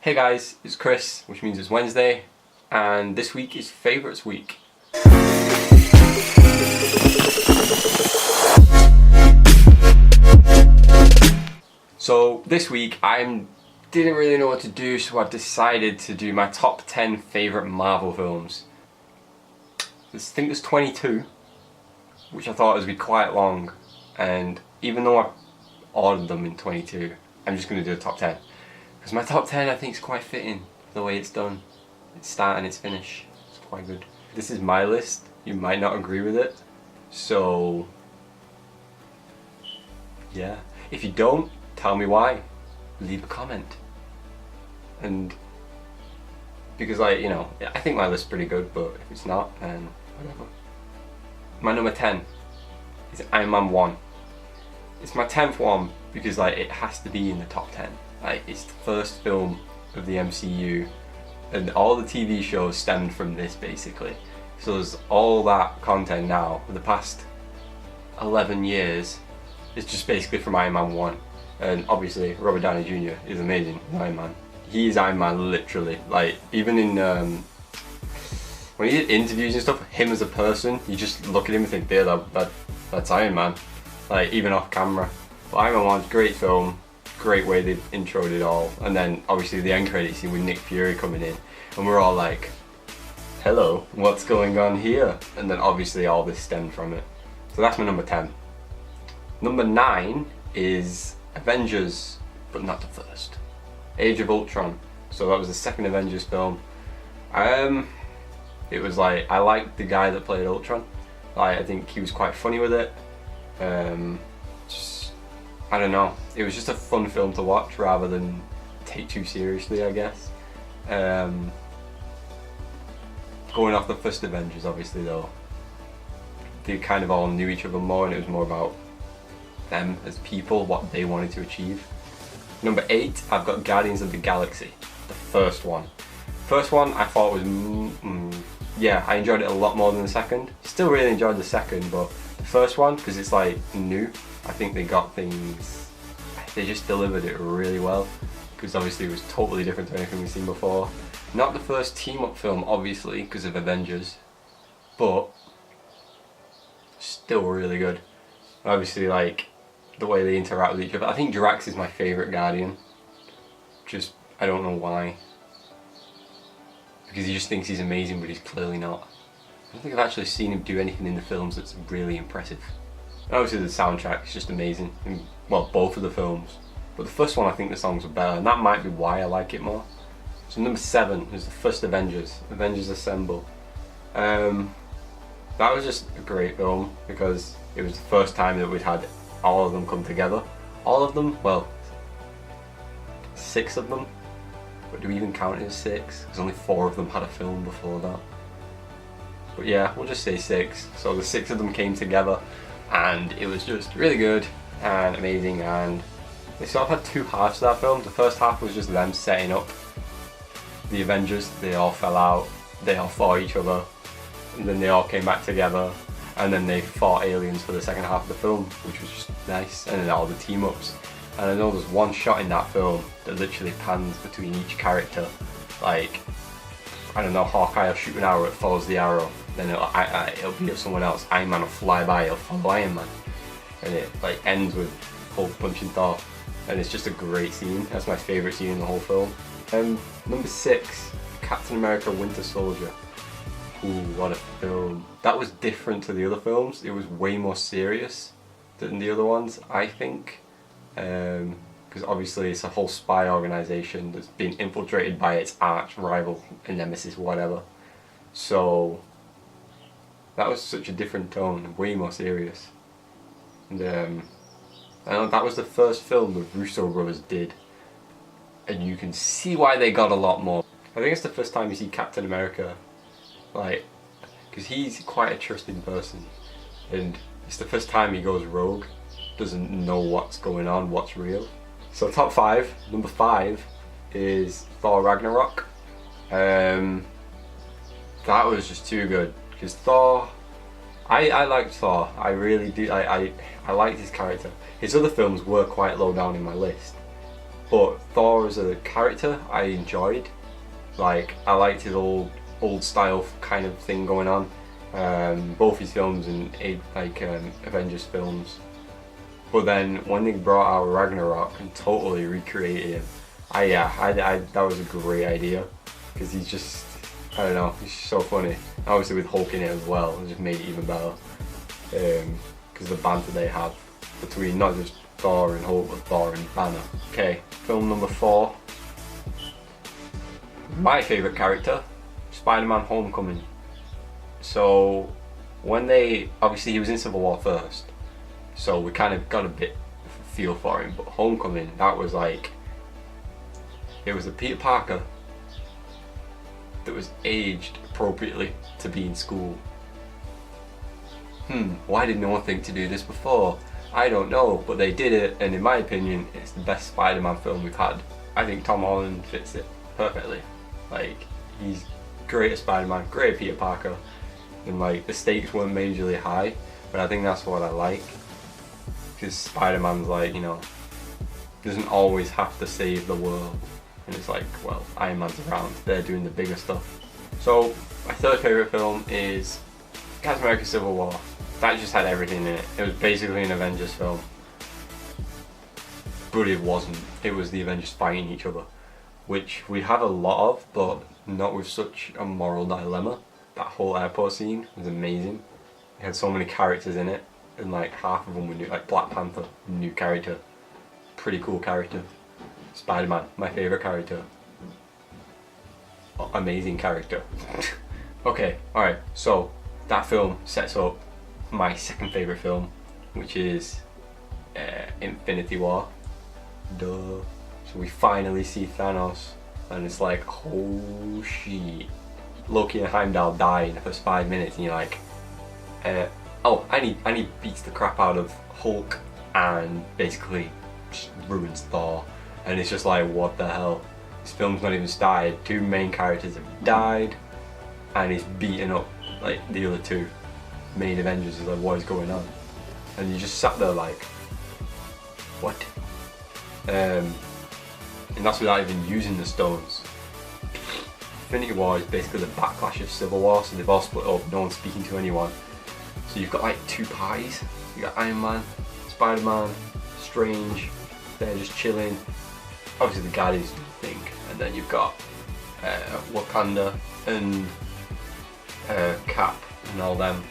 Hey guys, it's Chris, which means it's Wednesday, and this week is Favourites Week. So this week I didn't really know what to do, so I decided to do my top 10 favourite Marvel films. I think there's 22, which I thought would be quite long, and even though I ordered them in 22, I'm just going to do a top 10. Because my top 10 I think is quite fitting, the way it's done. Its start and its finish. It's quite good. This is my list. You might not agree with it. So, yeah. If you don't, tell me why. Leave a comment. And, because I think my list's pretty good, but if it's not, then whatever. My number 10 is Iron Man 1. It's my 10th one because it has to be in the top 10. It's the first film of the MCU, and all the TV shows stemmed from this basically. So there's all that content now for the past 11 years. It's just basically from Iron Man 1. And obviously Robert Downey Jr. is amazing as Iron Man. He is Iron Man literally. Even in when he did interviews and stuff, him as a person, you just look at him and think, yeah, that's Iron Man. Even off camera. But Iron Man 1's a great film. Great way they introed it all, and then obviously the end credits scene with Nick Fury coming in, and we're all like, hello, what's going on here? And then obviously all this stemmed from it. So that's my number 10. Number 9 is Avengers, but not the first. Age of Ultron. So that was the second Avengers film. It was I liked the guy that played Ultron. I think he was quite funny with it. I don't know, it was just a fun film to watch rather than take too seriously, I guess. Going off the first Avengers, obviously though, they kind of all knew each other more, and it was more about them as people, what they wanted to achieve. Number 8, I've got Guardians of the Galaxy, the first one. First one I thought was, yeah, I enjoyed it a lot more than the second. Still really enjoyed the second, but the first one, because it's new, I think they got things, they just delivered it really well, because obviously it was totally different to anything we've seen before. Not the first team-up film, obviously, because of Avengers, but still really good. Obviously, the way they interact with each other. I think Drax is my favourite Guardian. Just, I don't know why. Because he just thinks he's amazing, but he's clearly not. I don't think I've actually seen him do anything in the films that's really impressive. Obviously the soundtrack is just amazing, well, both of the films, but the first one I think the songs were better, and that might be why I like it more. So number 7 is the first Avengers Assemble. That was just a great film because it was the first time that we'd had all of them come together. All of them? Well, 6 of them, but do we even count it as 6? Because only 4 of them had a film before that. But yeah, we'll just say 6. So the 6 of them came together, and it was just really good and amazing, and they sort of had 2 halves to that film. The first half was just them setting up the Avengers. They all fell out, they all fought each other, and then they all came back together, and then they fought aliens for the second half of the film, which was just nice, and then all the team-ups. And I know there's one shot in that film that literally pans between each character, I don't know, Hawkeye will shoot an arrow, it follows the arrow, then it'll be at someone else, Iron Man will fly by, it'll follow Iron Man, and it ends with Hulk punching Thor, and it's just a great scene. That's my favourite scene in the whole film. Number 6, Captain America Winter Soldier. Ooh, what a film. That was different to the other films. It was way more serious than the other ones, I think, because obviously it's a whole spy organisation that's been infiltrated by its arch rival and nemesis, whatever. So that was such a different tone, way more serious. And I know that was the first film the Russo brothers did, and you can see why they got a lot more. I think it's the first time you see Captain America, because he's quite a trusting person, and it's the first time he goes rogue, doesn't know what's going on, what's real. So top 5, number 5 is Thor Ragnarok. That was just too good, because Thor, I liked Thor, I really do, I liked his character. His other films were quite low down in my list, But Thor as a character, I enjoyed. Like, I liked his old style kind of thing going on. Both his films and Avengers films. But then when they brought out Ragnarok and totally recreated him, that was a great idea, because he's just, I don't know, he's so funny. Obviously with Hulk in it as well, it just made it even better. Because the banter they have between not just Thor and Hulk, but Thor and Banner. Okay, film number 4. My favourite character, Spider-Man Homecoming. So when obviously he was in Civil War first, so we kind of got a bit of a feel for him, but Homecoming, that was like, it was a Peter Parker that was aged appropriately to be in school. Why did no one think to do this before? I don't know, but they did it, and in my opinion, it's the best Spider-Man film we've had. I think Tom Holland fits it perfectly. Like, he's great as Spider-Man, great at Peter Parker, and like, the stakes weren't majorly high, but I think that's what I like. Because Spider-Man's like, you know, doesn't always have to save the world. And it's like, well, Iron Man's around, they're doing the bigger stuff. So, my third favourite film is Captain America Civil War. That just had everything in it. It was basically an Avengers film. But it wasn't. It was the Avengers fighting each other. Which we have a lot of, but not with such a moral dilemma. That whole airport scene was amazing. It had so many characters in it, and like half of them were new. Like Black Panther, new character. Pretty cool character. Spider-Man, my favourite character. Amazing character. Okay, alright, so that film sets up my second favourite film, which is Infinity War. Duh. So we finally see Thanos, and it's like, oh shit. Loki and Heimdall die in the first 5 minutes, and you're like, and he beats the crap out of Hulk and basically just ruins Thor. And it's just like, what the hell? This film's not even started. 2 main characters have died, and he's beating up like the other 2 main Avengers. Is like, what is going on? And you just sat there like, what? And that's without even using the stones. Infinity War is basically the backlash of Civil War, so they've all split up, no one's speaking to anyone. So you've got like 2 parties. You got Iron Man, Spider-Man, Strange, they're just chilling. Obviously the Guardians do the thing, and then you've got Wakanda and Cap and all them,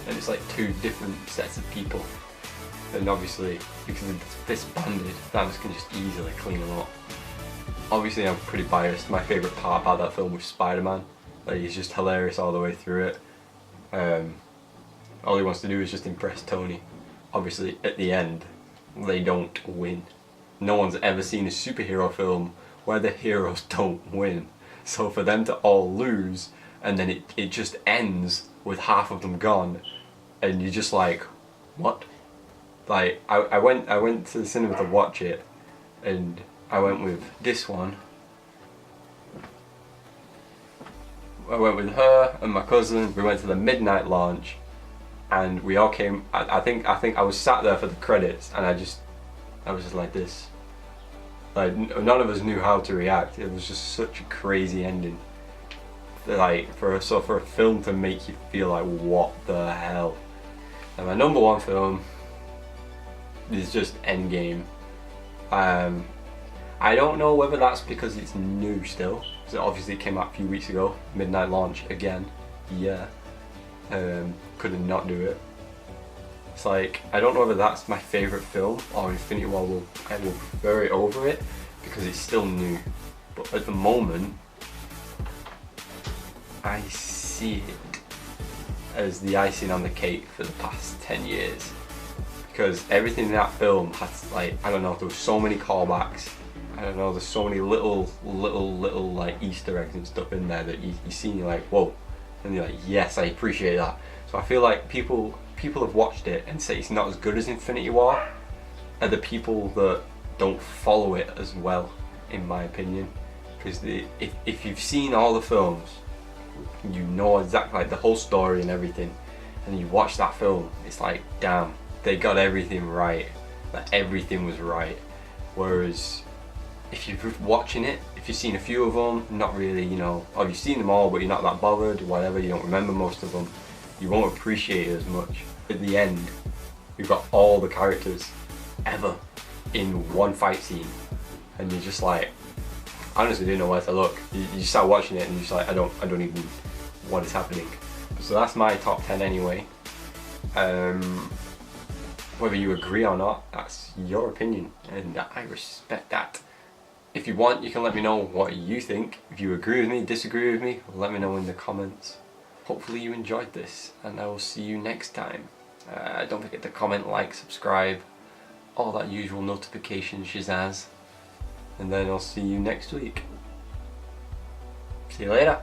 and it's like 2 different sets of people. And obviously, because it's disbanded, Thanos can just easily clean them up. Obviously I'm pretty biased. My favourite part about that film was Spider-Man. Like, he's just hilarious all the way through it. All he wants to do is just impress Tony. Obviously at the end, they don't win. No one's ever seen a superhero film where the heroes don't win. So for them to all lose, and then it just ends with half of them gone, and you're just like, what? Like, I went to the cinema to watch it, and I went with this one. I went with her and my cousin. We went to the midnight launch, and we all came. I think I was sat there for the credits, and I was just like this. Like, none of us knew how to react. It was just such a crazy ending. Like, for a film to make you feel like, what the hell? And my number 1 film is just Endgame. I don't know whether that's because it's new still. So obviously it came out a few weeks ago. Midnight launch again. Yeah. Couldn't not do it. It's like, I don't know whether that's my favourite film or Infinity War I will prefer it over it because it's still new. But at the moment, I see it as the icing on the cake for the past 10 years. Because everything in that film has, like, I don't know, there were so many callbacks. I don't know, there's so many little like Easter eggs and stuff in there that you see and you're like, whoa. And you're like, yes, I appreciate that. So I feel like people have watched it and say it's not as good as Infinity War are the people that don't follow it as well, in my opinion. Because if you've seen all the films, you know exactly like the whole story and everything, and you watch that film, it's like, damn, they got everything right. Like, everything was right. Whereas if you're watching it, if you've seen a few of them, not really, you know, or you've seen them all but you're not that bothered, whatever, you don't remember most of them, you won't appreciate it as much. At the end, you've got all the characters ever in one fight scene, and you're just like, I honestly didn't know where to look. You start watching it and you're just like, I don't even what is happening. So that's my top 10 anyway. Whether you agree or not, that's your opinion, and I respect that. If you want, you can let me know what you think. If you agree with me, disagree with me, let me know in the comments. Hopefully you enjoyed this, and I will see you next time. Don't forget to comment, like, subscribe, all that usual notification shazazz. And then I'll see you next week. See you later.